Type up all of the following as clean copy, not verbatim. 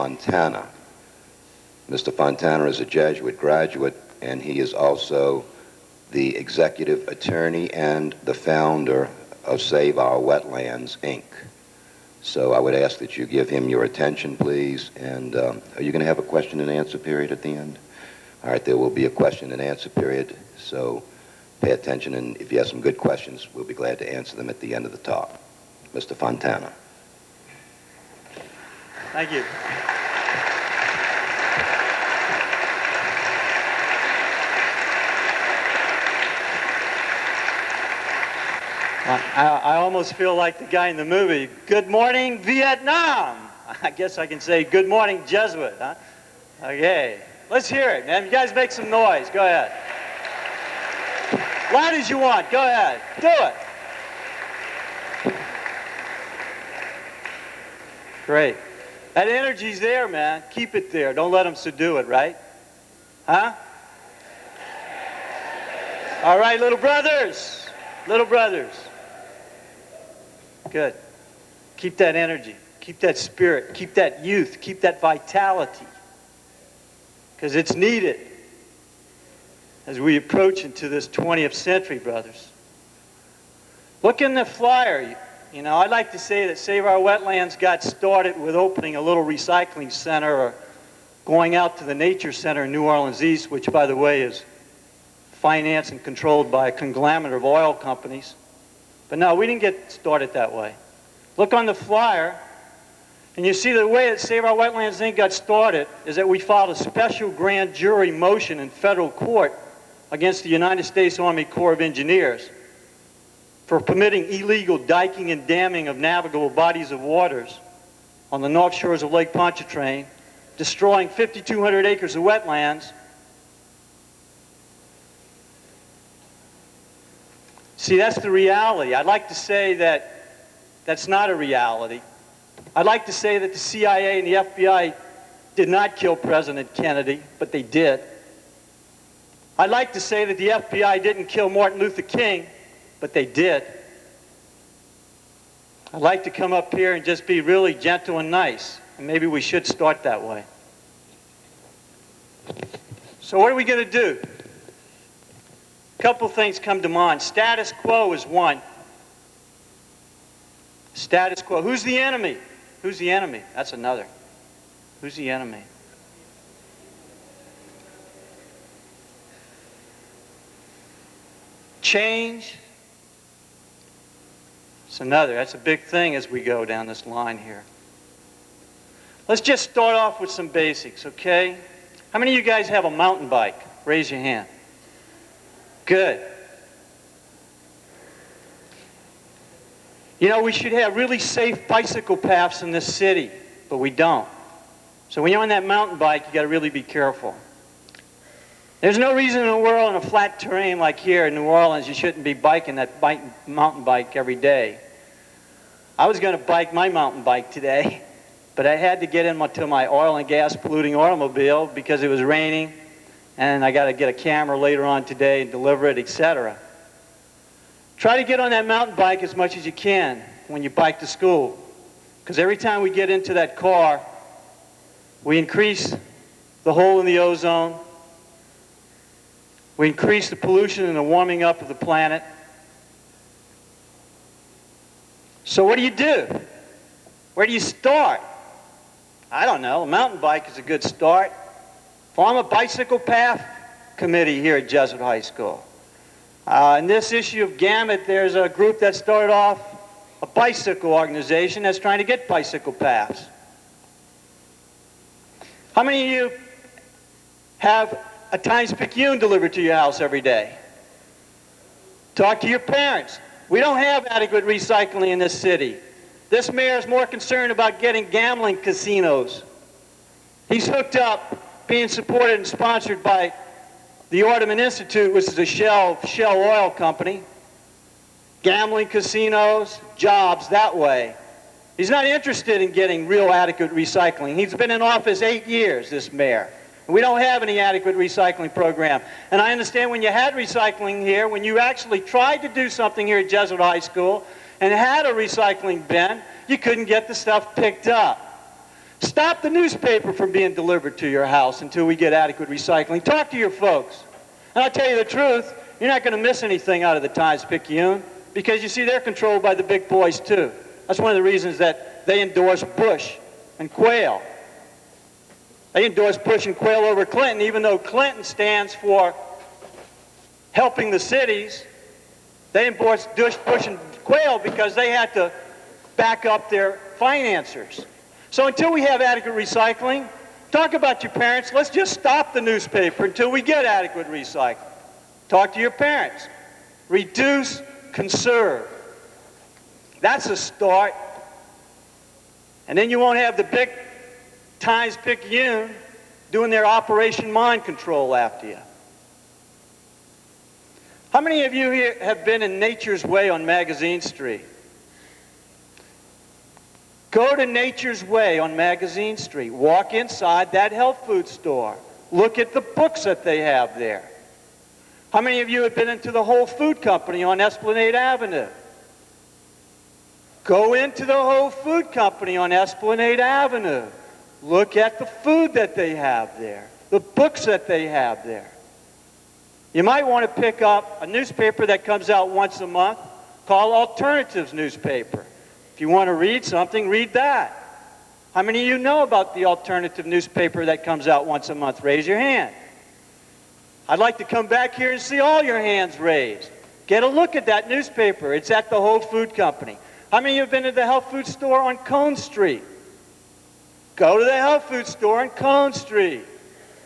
Fontana. Mr. Fontana is a Jesuit graduate, and he is also the executive attorney and the founder of Save Our Wetlands, Inc. So I would ask that you give him your attention, please. And are you going to have a question and answer period at the end? All right, there will be a question and answer period, so pay attention, and if you have some good questions, we'll be glad to answer them at the end of the talk. Mr. Fontana. Thank you. I almost feel like the guy in the movie, Good Morning, Vietnam. I guess I can say, Good Morning, Jesuit, huh? Okay, let's hear it, man. You guys make some noise. Go ahead. Loud as you want. Go ahead. Do it. Great. That energy's there, man. Keep it there. Don't let them subdue it, right? Huh? All right, little brothers. Little brothers. Good. Keep that energy. Keep that spirit. Keep that youth. Keep that vitality. Because it's needed as we approach into this 20th century, brothers. Look in the flyer. You know, I'd like to say that Save Our Wetlands got started with opening a little recycling center or going out to the Nature Center in New Orleans East, which, by the way, is financed and controlled by a conglomerate of oil companies. But no, we didn't get started that way. Look on the flyer, and you see the way that Save Our Wetlands Inc. got started is that we filed a special grand jury motion in federal court against the United States Army Corps of Engineers for permitting illegal diking and damming of navigable bodies of waters on the north shores of Lake Pontchartrain, destroying 5,200 acres of wetlands. See, that's the reality. I'd like to say that that's not a reality. I'd like to say that the CIA and the FBI did not kill President Kennedy, but they did. I'd like to say that the FBI didn't kill Martin Luther King, but they did. I'd like to come up here and just be really gentle and nice, and maybe we should start that way. So what are we going to do? A couple things come to mind. Status quo is one. Status quo. Who's the enemy? Who's the enemy? That's another. Who's the enemy? Change. It's another. That's a big thing as we go down this line here. Let's just start off with some basics, okay? How many of you guys have a mountain bike? Raise your hand. Good. You know, we should have really safe bicycle paths in this city, but we don't. So when you're on that mountain bike, you got to really be careful. There's no reason in the world in a flat terrain like here in New Orleans you shouldn't be biking that mountain bike every day. I was going to bike my mountain bike today, but I had to get into my oil and gas polluting automobile because it was raining, and I got to get a camera later on today and deliver it, etc. Try to get on that mountain bike as much as you can when you bike to school, because every time we get into that car, we increase the hole in the ozone, we increase the pollution and the warming up of the planet. So what do you do? Where do you start? I don't know. A mountain bike is a good start. Form a bicycle path committee here at Jesuit High School. In this issue of Gamut, there's a group that started off a bicycle organization that's trying to get bicycle paths. How many of you have a Times-Picayune delivered to your house every day? Talk to your parents. We don't have adequate recycling in this city. This mayor is more concerned about getting gambling casinos. He's hooked up, being supported and sponsored by the Orderman Institute, which is a Shell oil company. Gambling casinos, jobs that way. He's not interested in getting real adequate recycling. He's been in office 8 years, this mayor. We don't have any adequate recycling program. And I understand when you had recycling here, when you actually tried to do something here at Jesuit High School and had a recycling bin, you couldn't get the stuff picked up. Stop the newspaper from being delivered to your house until we get adequate recycling. Talk to your folks. And I'll tell you the truth, you're not going to miss anything out of the Times-Picayune because, you see, they're controlled by the big boys, too. That's one of the reasons that they endorse Bush and Quayle. They endorse Bush and Quayle over Clinton, even though Clinton stands for helping the cities. They endorse Bush and Quayle because they had to back up their financiers. So until we have adequate recycling, talk about your parents. Let's just stop the newspaper until we get adequate recycling. Talk to your parents. Reduce, conserve. That's a start. And then you won't have the big Times-Picayune doing their Operation Mind Control after you. How many of you here have been in Nature's Way on Magazine Street? Go to Nature's Way on Magazine Street. Walk inside that health food store. Look at the books that they have there. How many of you have been into the Whole Food Company on Esplanade Avenue? Go into the Whole Food Company on Esplanade Avenue. Look at the food that they have there, the books that they have there. You might want to pick up a newspaper that comes out once a month called Alternatives newspaper. If you want to read something, read that. How many of you know about the alternative newspaper that comes out once a month? Raise your hand. I'd like to come back here and see all your hands raised. Get a look at that newspaper. It's at the Whole Food Company. How many of you have been to the health food store on Cone Street? Go to the health food store on Cone Street.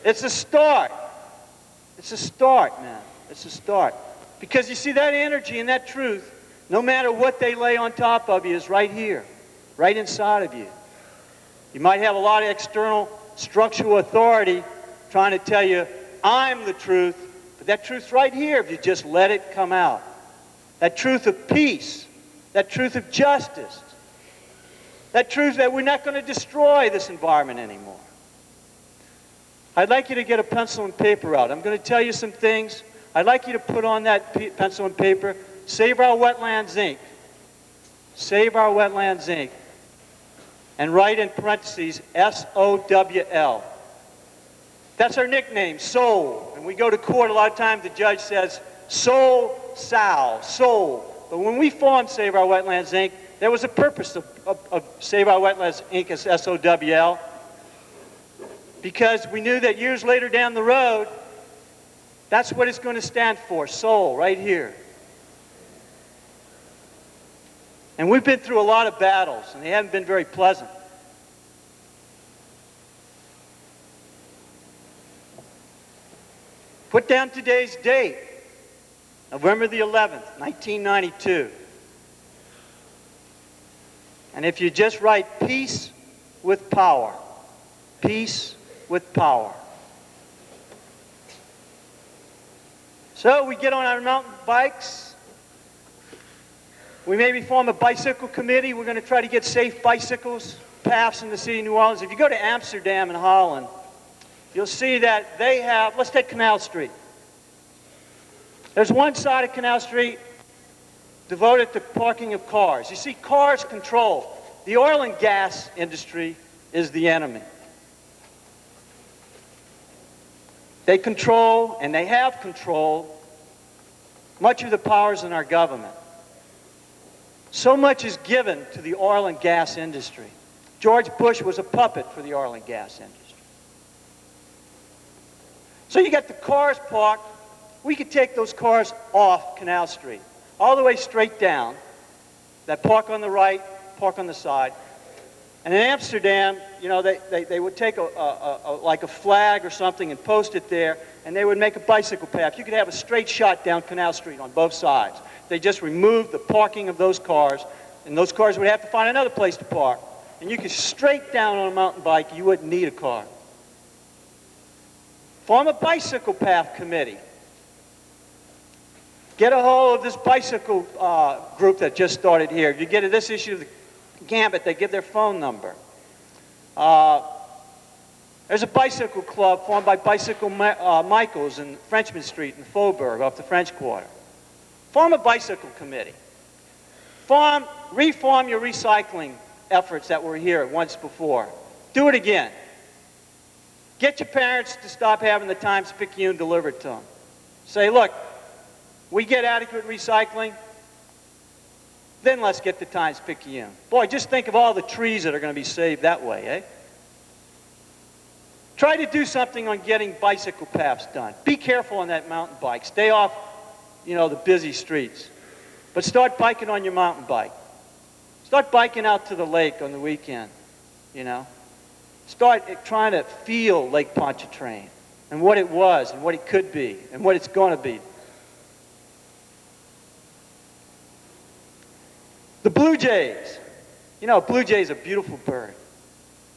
It's a start. It's a start, man. It's a start. Because you see, that energy and that truth, no matter what they lay on top of you, is right here, right inside of you. You might have a lot of external structural authority trying to tell you, I'm the truth, but that truth's right here if you just let it come out. That truth of peace, that truth of justice, that truth that we're not going to destroy this environment anymore. I'd like you to get a pencil and paper out. I'm going to tell you some things. I'd like you to put on that pencil and paper, Save Our Wetlands, Inc. Save Our Wetlands, Inc. And write in parentheses, S-O-W-L. That's our nickname, Soul. And we go to court, a lot of times the judge says, Soul, Sal, Soul. But when we formed Save Our Wetlands, Inc., there was a purpose of Save Our Wetlands, Inc. as S-O-W-L. Because we knew that years later down the road, that's what it's going to stand for, soul, right here. And we've been through a lot of battles, and they haven't been very pleasant. Put down today's date, November the 11th, 1992. And if you just write peace with power, peace with power. So we get on our mountain bikes. We maybe form a bicycle committee. We're going to try to get safe bicycles, paths in the city of New Orleans. If you go to Amsterdam and Holland, you'll see that they have, let's take Canal Street. There's one side of Canal Street devoted to parking of cars. You see, cars control. The oil and gas industry is the enemy. They control, and they have controlled, much of the powers in our government. So much is given to the oil and gas industry. George Bush was a puppet for the oil and gas industry. So you got the cars parked. We could take those cars off Canal Street, all the way straight down, that park on the right, park on the side. And in Amsterdam, you know, they would take like a flag or something and post it there, and they would make a bicycle path. You could have a straight shot down Canal Street on both sides. They just removed the parking of those cars, and those cars would have to find another place to park. And you could straight down on a mountain bike. You wouldn't need a car. Form a bicycle path committee. Get a hold of this bicycle group that just started here. If you get to this issue of the Gambit, they give their phone number. There's a bicycle club formed by Bicycle Michaels in Frenchman Street in Faubourg off the French Quarter. Form a bicycle committee. Reform your recycling efforts that were here once before. Do it again. Get your parents to stop having the Times-Picayune delivered to them. Say, look, we get adequate recycling, then let's get the Times-Picayune. Boy, just think of all the trees that are going to be saved that way, eh? Try to do something on getting bicycle paths done. Be careful on that mountain bike. Stay off, the busy streets. But start biking on your mountain bike. Start biking out to the lake on the weekend, Start trying to feel Lake Pontchartrain and what it was and what it could be and what it's going to be. The blue jays. Blue jay's a beautiful bird.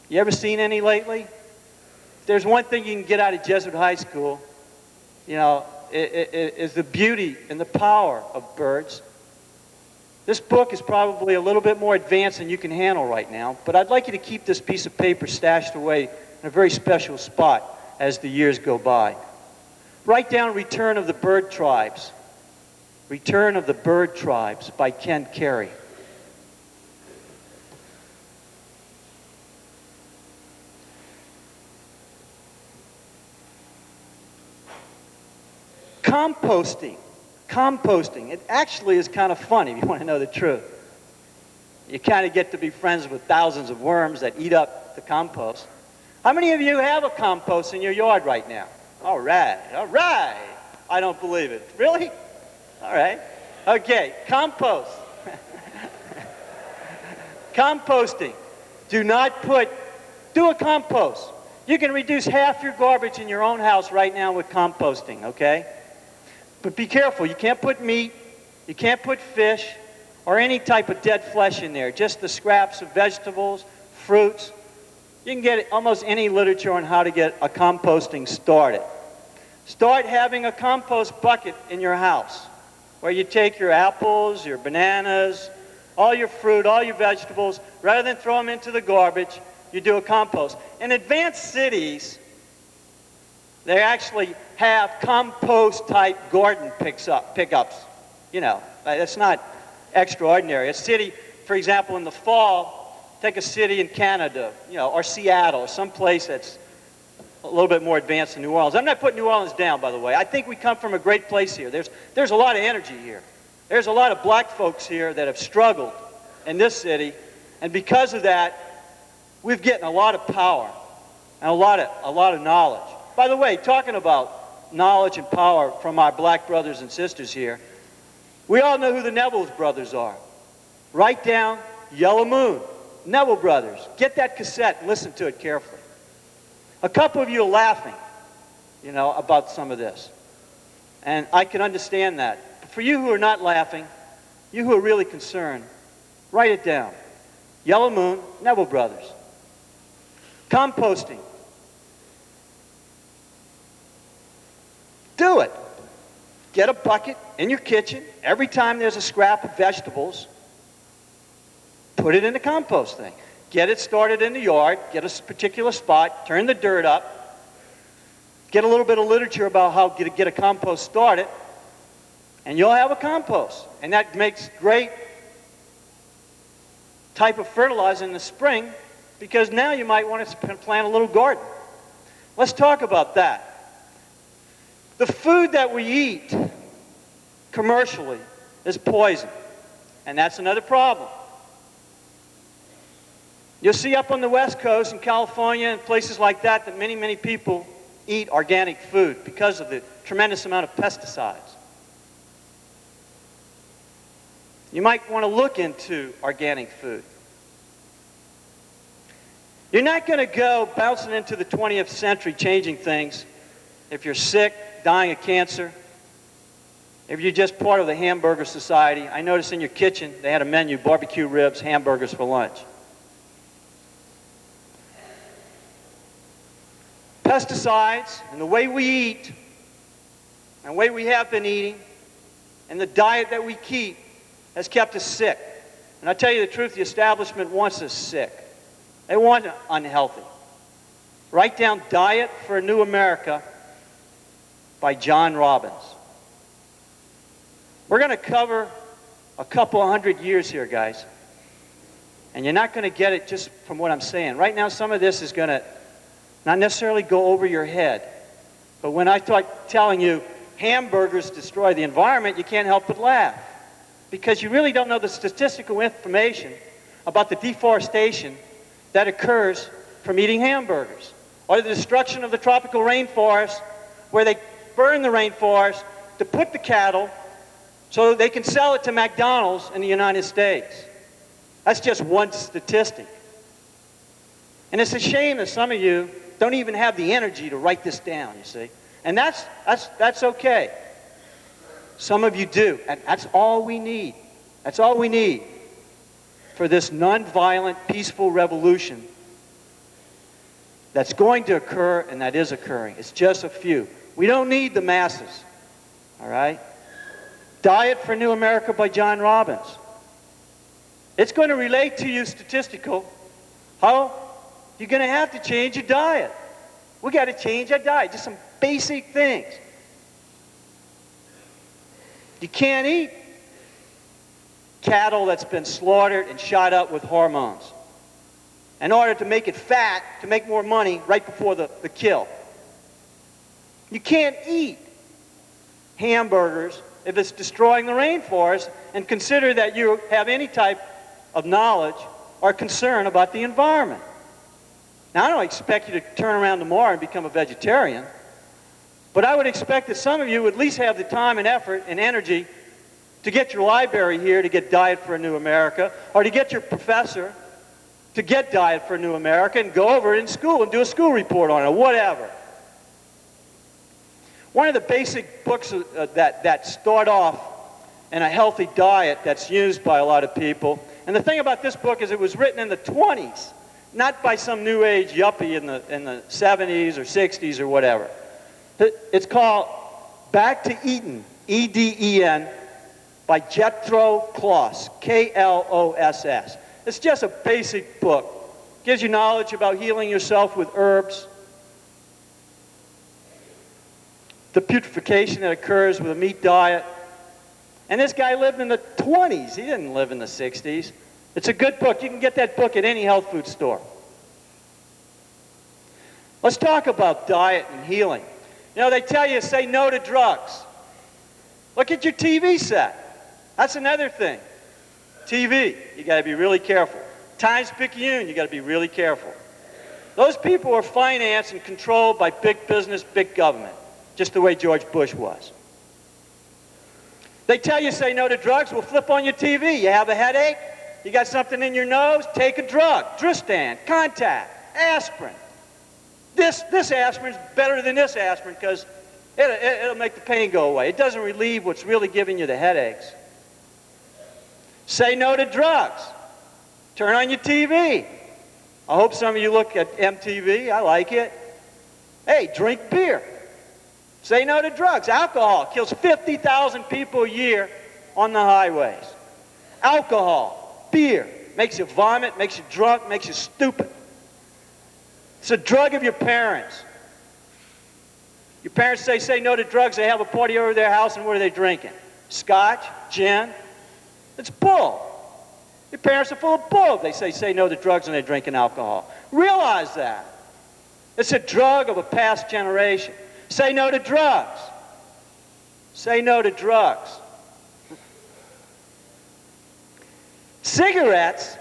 You ever seen any lately? If there's one thing you can get out of Jesuit High School, is the beauty and the power of birds. This book is probably a little bit more advanced than you can handle right now, but I'd like you to keep this piece of paper stashed away in a very special spot as the years go by. Write down Return of the Bird Tribes. Return of the Bird Tribes by Ken Carey. Composting. It actually is kind of fun if you want to know the truth. You kind of get to be friends with thousands of worms that eat up the compost. How many of you have a compost in your yard right now? All right. I don't believe it. Really? All right. Okay, compost. Composting. Do a compost. You can reduce half your garbage in your own house right now with composting, okay? But be careful. You can't put meat, you can't put fish, or any type of dead flesh in there. Just the scraps of vegetables, fruits. You can get almost any literature on how to get a composting started. Start having a compost bucket in your house where you take your apples, your bananas, all your fruit, all your vegetables, rather than throw them into the garbage, you do a compost. In advanced cities, they actually have compost-type garden pickups. That's not extraordinary. A city, for example, in the fall, take a city in Canada, or Seattle, someplace that's a little bit more advanced than New Orleans. I'm not putting New Orleans down, by the way. I think we come from a great place here. There's a lot of energy here. There's a lot of black folks here that have struggled in this city, and because of that, we've gotten a lot of power and a lot of knowledge. By the way, talking about knowledge and power from our black brothers and sisters here, we all know who the Neville's brothers are. Write down Yellow Moon, Neville Brothers. Get that cassette and listen to it carefully. A couple of you are laughing, about some of this. And I can understand that. But for you who are not laughing, you who are really concerned, write it down. Yellow Moon, Neville Brothers. Composting. Do it. Get a bucket in your kitchen. Every time there's a scrap of vegetables, put it in the compost thing. Get it started in the yard. Get a particular spot. Turn the dirt up. Get a little bit of literature about how to get a compost started, and you'll have a compost. And that makes great type of fertilizer in the spring, because now you might want to plant a little garden. Let's talk about that. The food that we eat commercially is poison, and that's another problem. You'll see up on the West Coast in California and places like that many, many people eat organic food because of the tremendous amount of pesticides. You might want to look into organic food. You're not going to go bouncing into the 20th century changing things if you're sick, dying of cancer, if you're just part of the hamburger society. I noticed in your kitchen they had a menu, barbecue ribs, hamburgers for lunch. Pesticides and the way we eat and the way we have been eating and the diet that we keep has kept us sick. And I tell you the truth, the establishment wants us sick. They want unhealthy. Write down Diet for a New America by John Robbins. We're going to cover a couple 100 years here, guys. And you're not going to get it just from what I'm saying. Right now, some of this is going to not necessarily go over your head. But when I start telling you hamburgers destroy the environment, you can't help but laugh. Because you really don't know the statistical information about the deforestation that occurs from eating hamburgers. Or the destruction of the tropical rainforest, where they burn the rainforest to put the cattle so that they can sell it to McDonald's in the United States. That's just one statistic. And it's a shame that some of you don't even have the energy to write this down, you see. And that's okay. Some of you do, and that's all we need. That's all we need for this nonviolent, peaceful revolution that's going to occur and that is occurring. It's just a few. We don't need the masses, all right? Diet for New America by John Robbins. It's going to relate to you statistical. How? You're going to have to change your diet. We got to change our diet, just some basic things. You can't eat cattle that's been slaughtered and shot up with hormones in order to make it fat, to make more money right before the kill. You can't eat hamburgers if it's destroying the rainforest and consider that you have any type of knowledge or concern about the environment. Now, I don't expect you to turn around tomorrow and become a vegetarian, but I would expect that some of you would at least have the time and effort and energy to get your library here to get Diet for a New America, or to get your professor to get Diet for a New America and go over it in school and do a school report on it, or whatever. One of the basic books that start off in a healthy diet that's used by a lot of people, and the thing about this book is it was written in the 20s, not by some new age yuppie in the 70s or 60s or whatever. It's called Back to Eden, E-D-E-N, by Jethro Kloss, K-L-O-S-S. It's just a basic book. Gives you knowledge about healing yourself with herbs, the putrefaction that occurs with a meat diet. And this guy lived in the 20s. He didn't live in the 60s. It's a good book. You can get that book at any health food store. Let's talk about diet and healing. You know, they tell you, say no to drugs. Look at your TV set. That's another thing. TV, you got to be really careful. Times-Picayune, you got to be really careful. Those people are financed and controlled by big business, big government, just the way George Bush was. They tell you, say no to drugs, we'll flip on your TV. You have a headache, you got something in your nose, take a drug. Dristan, Contact, aspirin. This aspirin's better than this aspirin because it'll make the pain go away. It doesn't relieve what's really giving you the headaches. Say no to drugs. Turn on your TV. I hope some of you look at MTV. I like it. Hey, drink beer. Say no to drugs. Alcohol kills 50,000 people a year on the highways. Alcohol, beer, makes you vomit, makes you drunk, makes you stupid. It's a drug of your parents. Your parents say no to drugs. They have a party over their house, and what are they drinking? Scotch, gin. It's bull. Your parents are full of bull. They say no to drugs and they're drinking alcohol. Realize that. It's a drug of a past generation. Say no to drugs. Say no to drugs. Cigarettes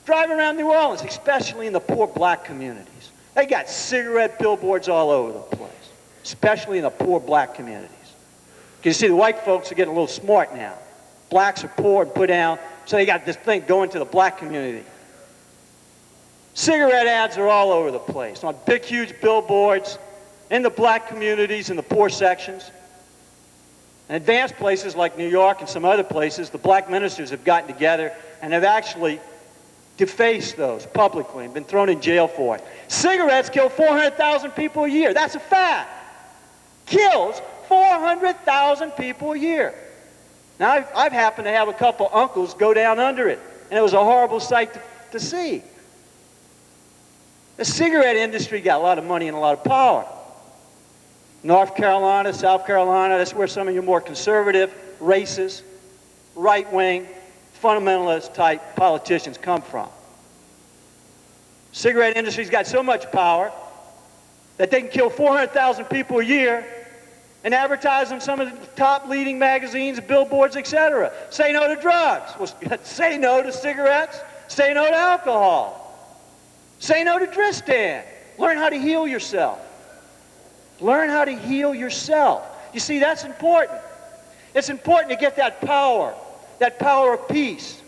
drive around New Orleans, especially in the poor black communities. They got cigarette billboards all over the place, especially in the poor black communities. You see, the white folks are getting a little smart now. Blacks are poor and put down, so they got this thing going to the black community. Cigarette ads are all over the place, on big, huge billboards, in the black communities, in the poor sections. In advanced places like New York and some other places, the black ministers have gotten together and have actually defaced those publicly and been thrown in jail for it. Cigarettes kill 400,000 people a year. That's a fact. Kills 400,000 people a year. Now, I've happened to have a couple uncles go down under it, and it was a horrible sight to see. The cigarette industry got a lot of money and a lot of power. North Carolina, South Carolina, that's where some of your more conservative, racist, right-wing, fundamentalist type politicians come from. Cigarette industry's got so much power that they can kill 400,000 people a year and advertise on some of the top leading magazines, billboards, etc. Say no to drugs. Well, say no to cigarettes. Say no to alcohol. Say no to Dristan. Learn how to heal yourself. Learn how to heal yourself. You see, that's important. It's important to get that power of peace,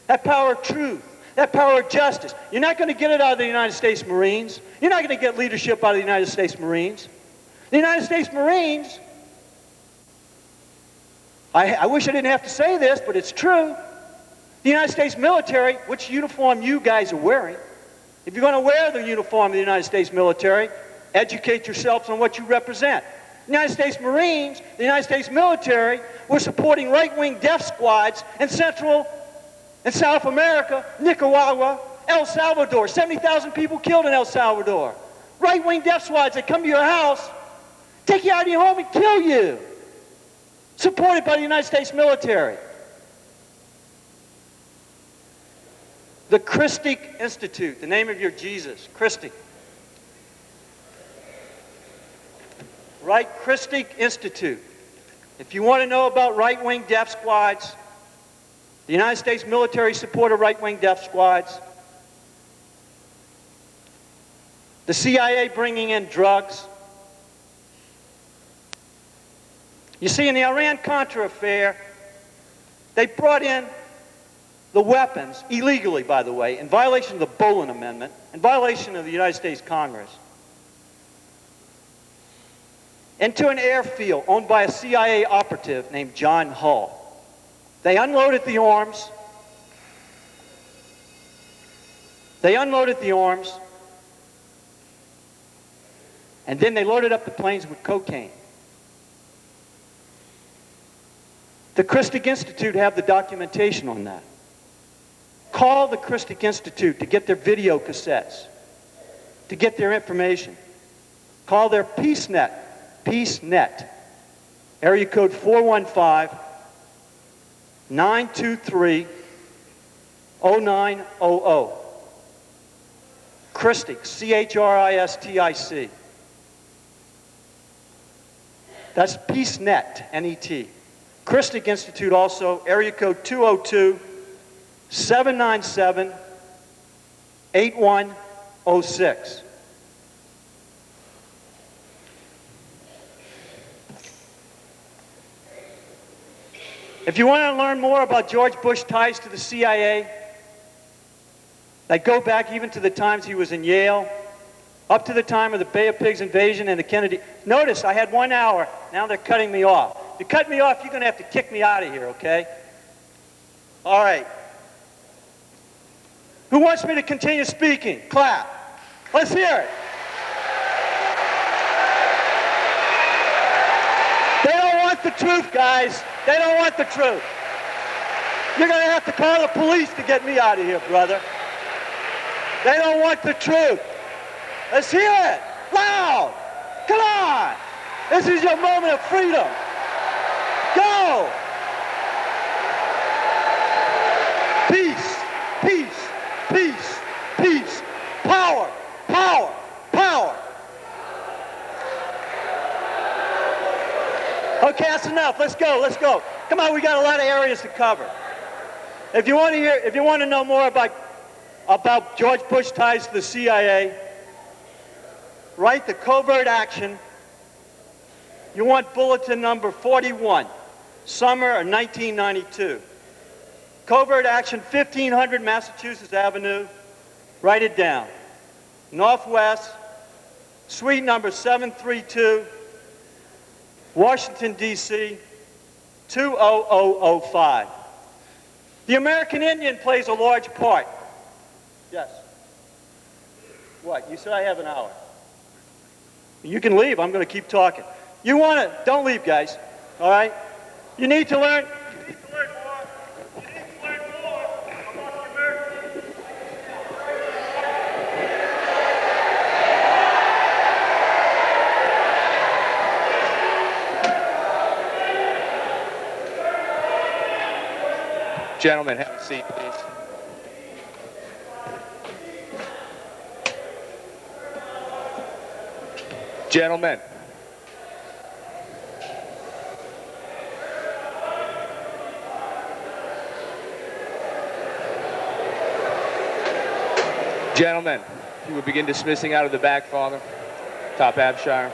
that power of truth, that power of justice. You're not going to get it out of the United States Marines. You're not going to get leadership out of the United States Marines. The United States Marines, I wish I didn't have to say this, but it's true. The United States military, which uniform you guys are wearing, if you're going to wear the uniform of the United States military, educate yourselves on what you represent. The United States Marines, the United States military, were supporting right-wing death squads in Central and South America, Nicaragua, El Salvador. 70,000 people killed in El Salvador. Right-wing death squads that come to your house, take you out of your home and kill you. Supported by the United States military. The Christic Institute, the name of your Jesus, Christic. Right, Christic Institute. If you want to know about right-wing death squads, the United States military supported right-wing death squads. The CIA bringing in drugs. You see, in the Iran-Contra affair, they brought in the weapons, illegally, by the way, in violation of the Boland Amendment, in violation of the United States Congress, into an airfield owned by a CIA operative named John Hull. They unloaded the arms. And then they loaded up the planes with cocaine. The Christic Institute have the documentation on that. Call the Christic Institute to get their video cassettes, to get their information. Call their PeaceNet, area code 415-923-0900. Christic, C-H-R-I-S-T-I-C. That's PeaceNet, N-E-T. Christic Institute also, area code 202-797-8106. If you want to learn more about George Bush's ties to the CIA, that go back even to the times he was in Yale, up to the time of the Bay of Pigs invasion and the Kennedy. Notice I had 1 hour. Now they're cutting me off. If you cut me off, you're going to have to kick me out of here, okay? All right. Who wants me to continue speaking? Clap. Let's hear it. They don't want the truth, guys. They don't want the truth. You're going to have to call the police to get me out of here, brother. They don't want the truth. Let's hear it. Loud. Come on. This is your moment of freedom. Go. Peace. Peace. Peace. Peace. Power. Power. Power. Okay, that's enough. Let's go. Let's go. Come on, we got a lot of areas to cover. If you want to know more about George Bush ties to the CIA, write the covert action. You want bulletin number 41, summer of 1992. Covert action, 1500 Massachusetts Avenue. Write it down. Northwest, suite number 732, Washington, D.C., 20005. The American Indian plays a large part. Yes. What? You said I have an hour. You can leave. I'm going to keep talking. You want to, don't leave, guys. All right? You need to learn. You need to learn more. You need to learn more about the American. Gentlemen, have a seat, please. Gentlemen. Gentlemen, if you would begin dismissing out of the back, Father. Top Abshire.